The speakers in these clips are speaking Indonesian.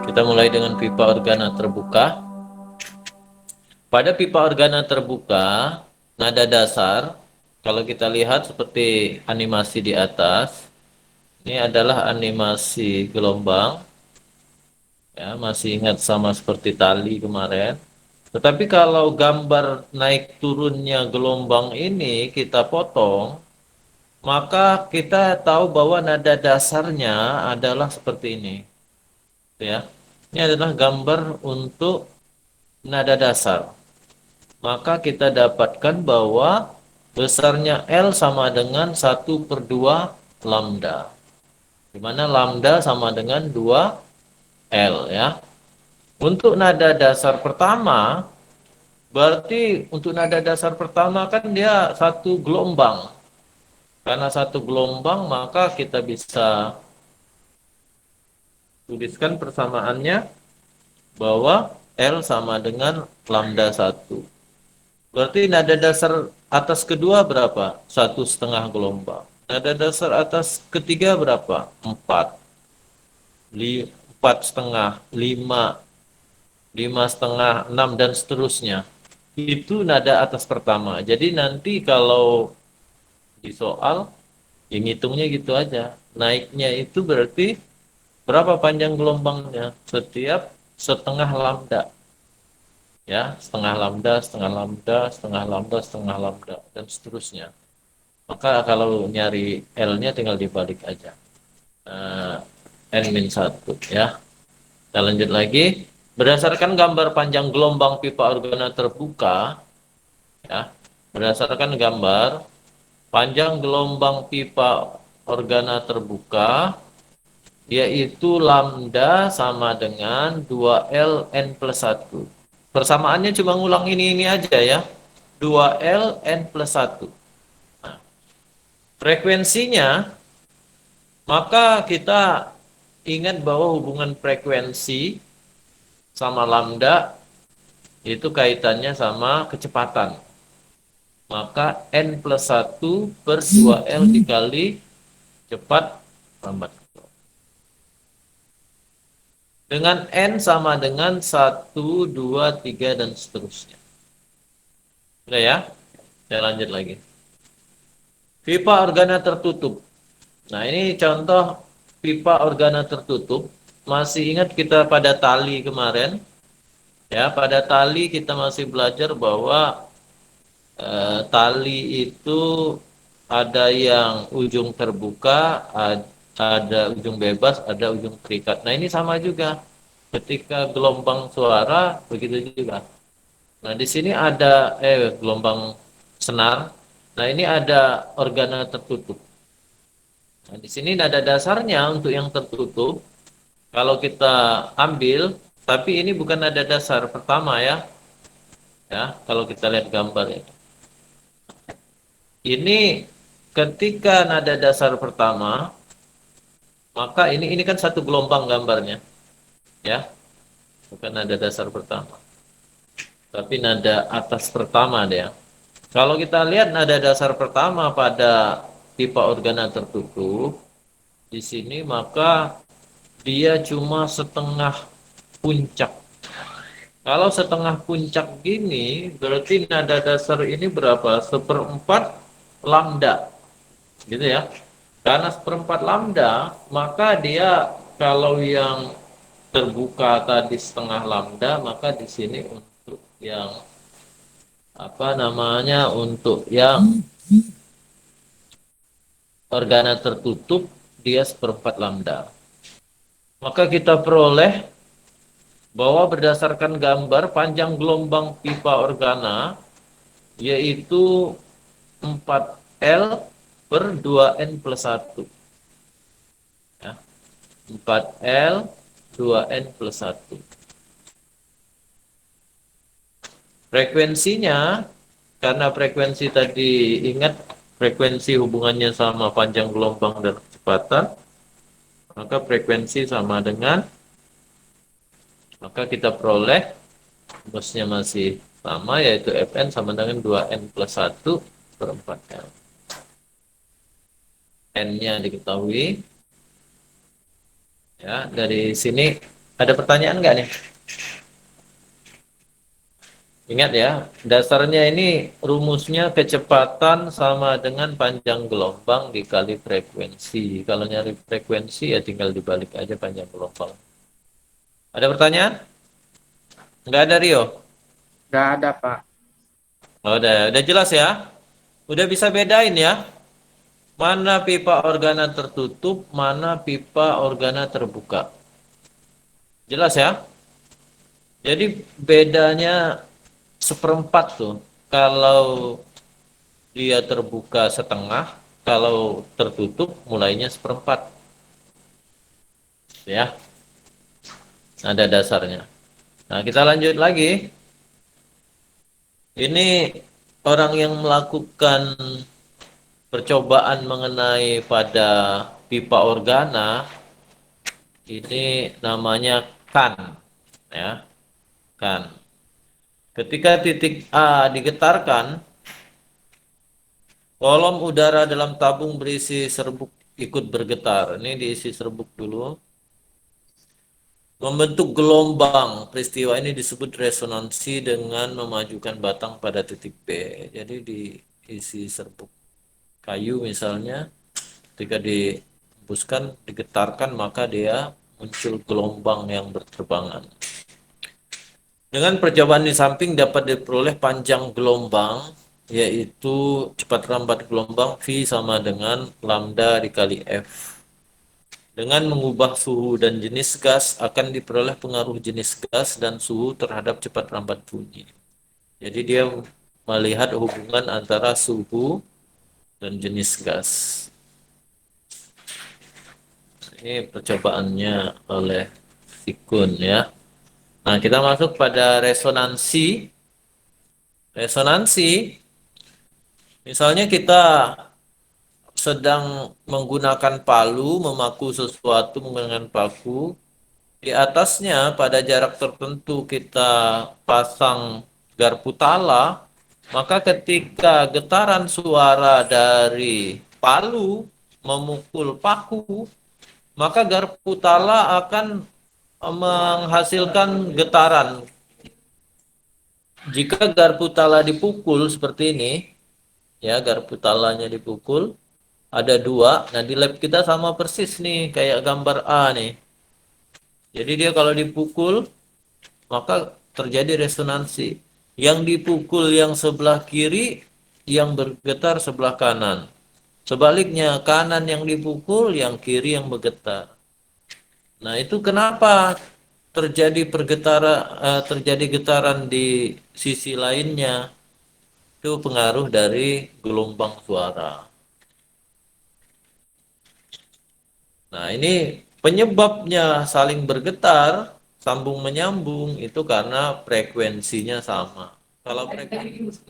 Kita mulai dengan pipa organa terbuka. Pada pipa organa terbuka, nada dasar, kalau kita lihat seperti animasi di atas, ini adalah animasi gelombang. Ya, masih ingat sama seperti tali kemarin. Tetapi kalau gambar naik turunnya gelombang ini kita potong, maka kita tahu bahwa nada dasarnya adalah seperti ini. Ya, ini adalah gambar untuk nada dasar. Maka kita dapatkan bahwa besarnya L sama dengan 1/2 lambda. Di mana lambda sama dengan 2L ya. Untuk nada dasar pertama, berarti untuk nada dasar pertama kan dia satu gelombang. Karena satu gelombang maka kita bisa tuliskan persamaannya bahwa L sama dengan lambda 1. Berarti nada dasar atas kedua berapa? 1,5 gelombang. Nada dasar atas ketiga berapa? 4. 4,5, 5, 5,5, 6 dan seterusnya. Itu nada atas pertama. Jadi nanti kalau di soal, ya ngitungnya gitu aja. Naiknya itu berarti berapa panjang gelombangnya? Setiap setengah lambda. Ya, setengah lambda, setengah lambda, setengah lambda, setengah lambda, dan seterusnya. Maka kalau nyari L-nya tinggal dibalik aja. N-1 ya. Kita lanjut lagi. Berdasarkan gambar panjang gelombang pipa organa terbuka, ya, berdasarkan gambar panjang gelombang pipa organa terbuka, yaitu lambda sama dengan 2L N plus 1. Persamaannya cuma ngulang ini aja ya. 2L N plus 1. Nah, frekuensinya, maka kita ingat bahwa hubungan frekuensi sama lambda itu kaitannya sama kecepatan. Maka N plus 1 per 2L dikali cepat lambat. Dengan N sama dengan 1, 2, 3, dan seterusnya. Udah ya? Saya lanjut lagi. Pipa organa tertutup. Nah, ini contoh pipa organa tertutup. Masih ingat kita pada tali kemarin? Ya, pada tali kita masih belajar bahwa tali itu ada yang ujung terbuka, ada ujung bebas, ada ujung terikat. Nah, ini sama juga. Ketika gelombang suara, begitu juga. Nah, di sini ada gelombang senar. Nah, ini ada organa tertutup. Nah, di sini nada dasarnya untuk yang tertutup. Kalau kita ambil, tapi ini bukan nada dasar pertama ya. Ya, kalau kita lihat gambar ya. Ini ketika nada dasar pertama, maka ini kan satu gelombang gambarnya, ya. Bukan nada dasar pertama, tapi nada atas pertama dia. Kalau kita lihat nada dasar pertama pada pipa organa tertutup, di sini maka dia cuma setengah puncak. Kalau setengah puncak gini, berarti nada dasar ini berapa? Seperempat lambda, gitu ya. Karena seperempat lambda, maka dia kalau yang terbuka tadi setengah lambda, maka di sini untuk yang apa namanya, untuk yang organa tertutup dia seperempat lambda. Maka kita peroleh bahwa berdasarkan gambar panjang gelombang pipa organa yaitu 4L per 2N plus 1. Ya, 4L 2N plus 1. Frekuensinya, karena frekuensi tadi ingat frekuensi hubungannya sama panjang gelombang dan kecepatan, maka frekuensi sama dengan, maka kita peroleh rumusnya masih sama, yaitu Fn sama dengan 2N plus 1 per 4L. N-nya diketahui. Ya, dari sini Ada pertanyaan nggak nih? Ingat ya, dasarnya ini rumusnya kecepatan sama dengan panjang gelombang dikali frekuensi. Kalau nyari frekuensi ya tinggal dibalik aja panjang gelombang. Ada pertanyaan? Nggak ada, Rio? Nggak ada, Pak. Oh, udah jelas ya? Udah bisa bedain ya? Mana pipa organa tertutup, mana pipa organa terbuka. Jelas ya? Jadi bedanya seperempat tuh. Kalau dia terbuka setengah, kalau tertutup mulainya seperempat. Ya, ada dasarnya. Nah, kita lanjut lagi. Ini orang yang melakukan percobaan mengenai pada pipa organa, ini namanya Kan, ya, Kan. Ketika titik A digetarkan, kolom udara dalam tabung berisi serbuk ikut bergetar. Ini diisi serbuk dulu. Membentuk gelombang. Peristiwa ini disebut resonansi dengan memajukan batang pada titik B. Jadi diisi serbuk kayu misalnya, ketika dihembuskan, digetarkan, maka dia muncul gelombang yang berterbangan. Dengan percobaan di samping dapat diperoleh panjang gelombang, yaitu cepat lambat gelombang V sama dengan lambda dikali F. Dengan mengubah suhu dan jenis gas akan diperoleh pengaruh jenis gas dan suhu terhadap cepat lambat bunyi. Jadi dia melihat hubungan antara suhu dan jenis gas. Ini percobaannya oleh Sikun ya. Nah, kita masuk pada resonansi. Resonansi, misalnya kita sedang menggunakan palu, memaku sesuatu menggunakan paku. Di atasnya pada jarak tertentu kita pasang garpu tala, maka ketika getaran suara dari palu memukul paku, maka garpu tala akan menghasilkan getaran. Jika garpu tala dipukul seperti ini, ya garpu talanya dipukul, ada dua. Nah di lab kita sama persis nih, kayak gambar A nih. Jadi dia kalau dipukul, maka terjadi resonansi. Yang dipukul yang sebelah kiri, yang bergetar sebelah kanan. Sebaliknya, kanan yang dipukul, yang kiri yang bergetar. Nah, itu kenapa terjadi getaran di sisi lainnya? Itu pengaruh dari gelombang suara. Nah, ini penyebabnya saling bergetar, sambung menyambung itu karena frekuensinya sama. Kalau frekuensi,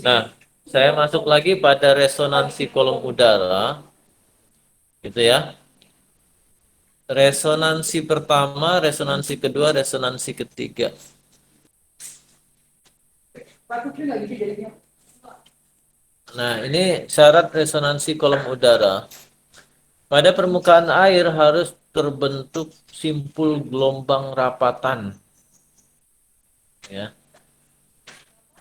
nah, saya masuk lagi pada resonansi kolom udara, gitu ya. Resonansi pertama, resonansi kedua, resonansi ketiga. Nah, ini syarat resonansi kolom udara. Pada permukaan air harus terbentuk simpul gelombang rapatan. Ya.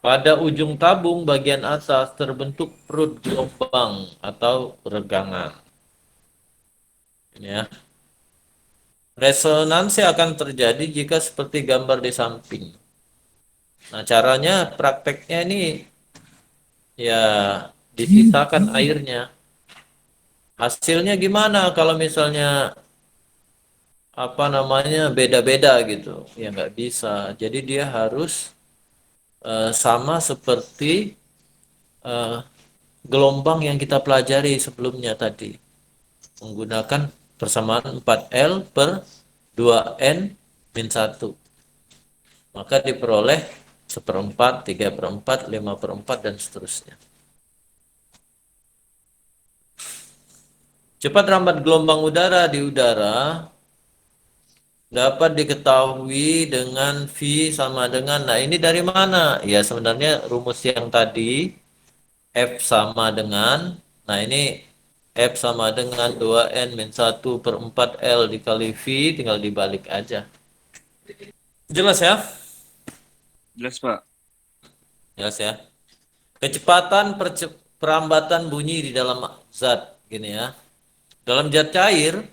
Pada ujung tabung bagian atas terbentuk perut gelombang atau regangan. Ya. Resonansi akan terjadi jika seperti gambar di samping. Nah, caranya prakteknya ini ya disisakan airnya. Hasilnya gimana kalau misalnya apa namanya beda-beda gitu? Ya nggak bisa. Jadi dia harus sama seperti eh, gelombang yang kita pelajari sebelumnya tadi. Menggunakan persamaan 4L per 2N min 1. Maka diperoleh seperempat, 3/4, 5/4, dan seterusnya. Cepat rambat gelombang udara di udara dapat diketahui dengan V sama dengan, nah ini dari mana? Ya sebenarnya rumus yang tadi, F sama dengan, nah ini F sama dengan 2N min 1/4L dikali V, tinggal dibalik aja. Jelas ya? Jelas, Pak. Jelas ya. Kecepatan perambatan bunyi di dalam zat. Gini ya. Dalam zat cair,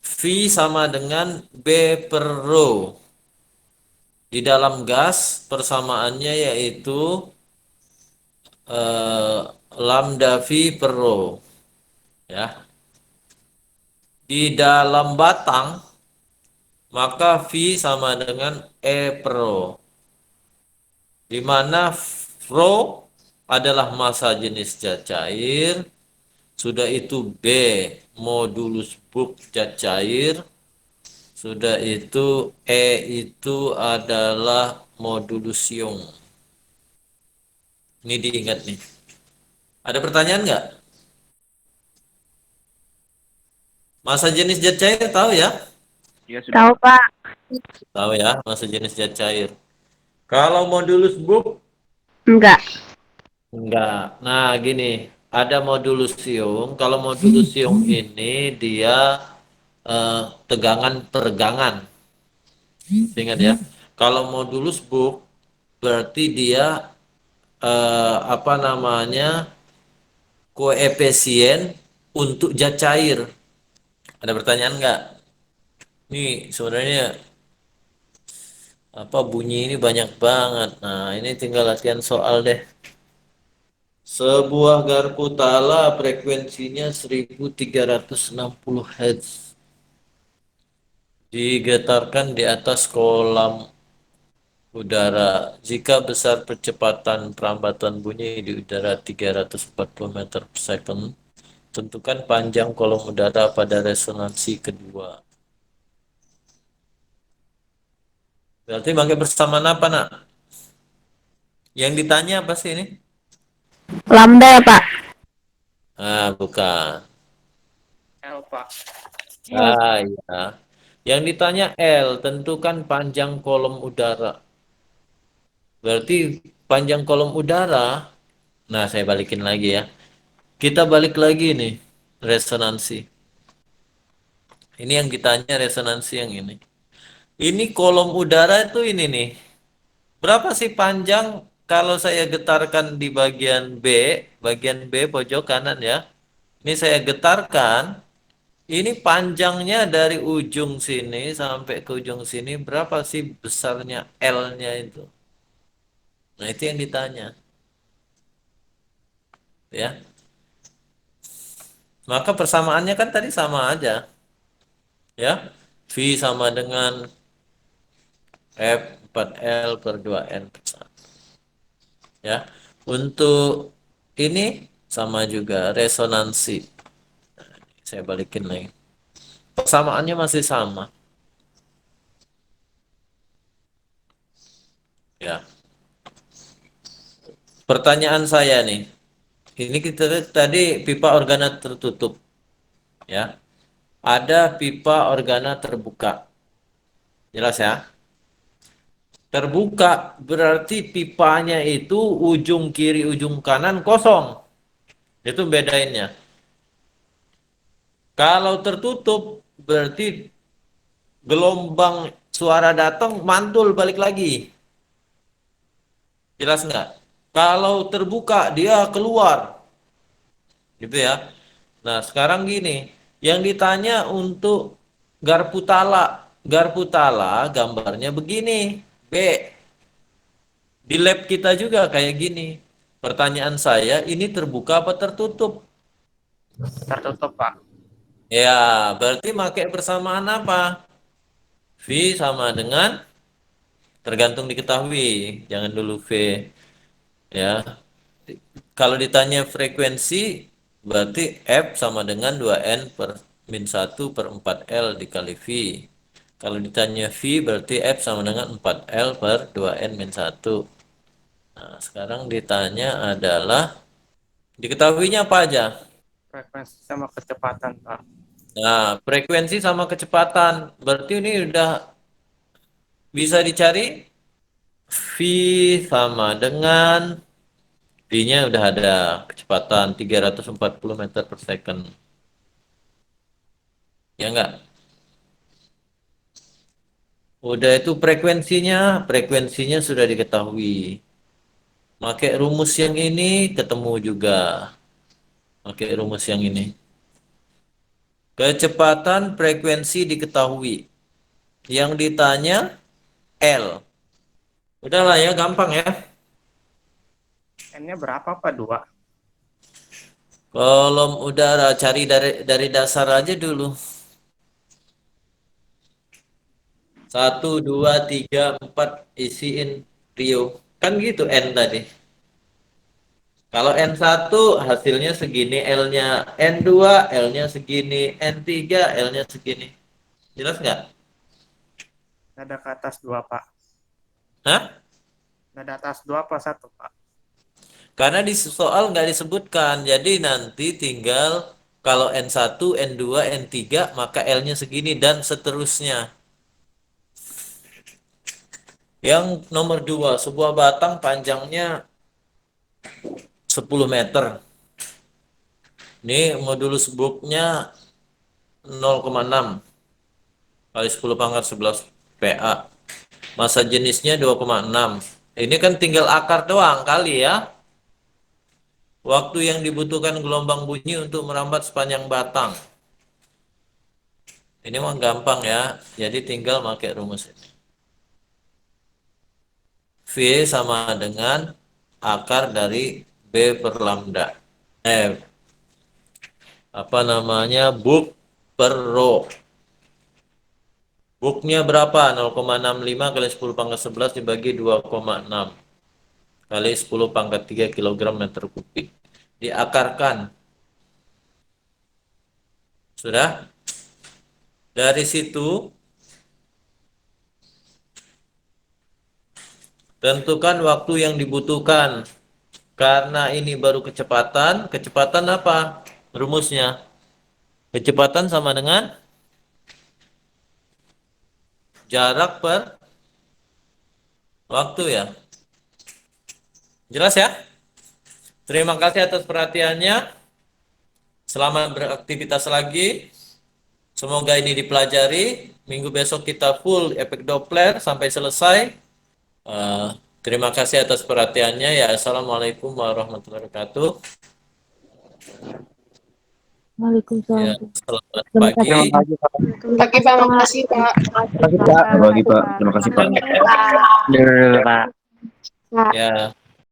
V sama dengan B per rho. Di dalam gas, persamaannya yaitu eh, lambda V per rho. Ya. Di dalam batang, maka V sama dengan E per rho. Di mana rho adalah massa jenis zat cair, sudah itu B modulus bulk zat cair, sudah itu E itu adalah modulus ion. Ini diingat nih. Ada pertanyaan nggak? Massa jenis zat cair tahu ya? Iya, sudah, Tahu, Pak. Pak. Tahu ya, massa jenis zat cair. Kalau modulus bulk Enggak. enggak. Nah, gini, ada modulus ion. Kalau modulus ion ini dia tegangan peregangan. Ingat ya. Kalau modulus bulk berarti dia apa namanya koefisien untuk zat cair. Ada pertanyaan nggak? Nih sebenarnya apa bunyi ini banyak banget. Nah ini tinggal latihan soal deh. Sebuah garpu tala frekuensinya 1360 Hz digetarkan di atas kolam udara. Jika besar percepatan perambatan bunyi di udara 340 meter per second, tentukan panjang kolom udara pada resonansi kedua. Berarti pakai persamaan apa, nak? Yang ditanya apa sih ini? Lambda ya, Pak? Ah, bukan. L, Pak. Ah, iya. Yang ditanya L, tentukan panjang kolom udara. Berarti panjang kolom udara. Nah, saya balikin lagi ya. Kita balik lagi nih, resonansi. Ini yang ditanya resonansi yang ini. Ini kolom udara itu ini nih. Berapa sih panjang kalau saya getarkan di bagian B pojok kanan ya. Ini saya getarkan, ini panjangnya dari ujung sini sampai ke ujung sini berapa sih besarnya L-nya itu? Nah, itu yang ditanya. Ya. Maka persamaannya kan tadi sama aja. Ya. V sama dengan F 4L per 2N per 1. Ya. Untuk ini sama juga resonansi. Saya balikin lagi. Persamaannya masih sama. Ya. Pertanyaan saya nih. Ini kita tadi pipa organa tertutup. Ya. Ada pipa organa terbuka. Jelas ya? Terbuka berarti pipanya itu ujung kiri, ujung kanan kosong. Itu bedainnya. Kalau tertutup berarti gelombang suara datang mantul balik lagi. Jelas nggak? Kalau terbuka dia keluar. Gitu ya. Nah, sekarang gini, yang ditanya untuk garpu tala. Garpu tala gambarnya begini. B. Di lab kita juga kayak gini. Pertanyaan saya, ini terbuka apa tertutup? Tertutup, Pak. Ya, berarti pakai persamaan apa? V sama dengan tergantung diketahui. Jangan dulu V. Ya. Kalau ditanya frekuensi, berarti F sama dengan 2N per min 1 per 4L dikali V. Kalau ditanya V, berarti F sama dengan 4L per 2N min 1. Nah, sekarang ditanya adalah, diketahuinya apa aja? Frekuensi sama kecepatan, Pak. Nah, frekuensi sama kecepatan. Berarti ini udah bisa dicari. V sama dengan V-nya udah ada kecepatan 340 meter per second. Ya enggak? Udah itu frekuensinya sudah diketahui. Pakai rumus yang ini ketemu juga. Pakai rumus yang ini. Kecepatan frekuensi diketahui. Yang ditanya L. Udahlah ya, gampang ya. N-nya berapa Pak? 2. Kolom udara cari dari dasar aja dulu. 1, 2, 3, 4 isiin Rio. Kan gitu N tadi. Kalau N1 hasilnya segini, L-nya N2, L-nya segini, N3, L-nya segini. Jelas nggak? Nada ke atas 2 Pak. Hah? Nada atas 2 apa 1 Pak? Karena di soal nggak disebutkan. Jadi nanti tinggal kalau N1, N2, N3, maka L-nya segini dan seterusnya. Yang nomor 2, sebuah batang panjangnya 10 meter. Ini modulus booknya 0,6 kali 10 pangkat 11 PA. Masa jenisnya 2,6. Ini kan tinggal akar doang kali ya. Waktu yang dibutuhkan gelombang bunyi untuk merambat sepanjang batang. Ini mah gampang ya. Jadi tinggal pakai rumus ini. V sama dengan akar dari B per lambda. Book per row. Booknya berapa? 0,65 kali 10 pangkat 11 dibagi 2,6 kali 10 pangkat 3 kg meter kubik. Diakarkan. Sudah? Dari situ tentukan waktu yang dibutuhkan. Karena ini baru kecepatan. Kecepatan apa? Rumusnya. Kecepatan sama dengan jarak per waktu ya. Jelas ya? Terima kasih atas perhatiannya. Selamat beraktivitas lagi. Semoga ini dipelajari. Minggu besok kita full efek Doppler sampai selesai. Terima kasih atas perhatiannya ya. Assalamualaikum warahmatullahi wabarakatuh. Waalaikumsalam. Ya, selamat Terima pagi. kasih. Oke, Pak. Makasih, Pak. Terima kasih Pak. Terima kasih Pak. Dulu Pak. Pak. Ya.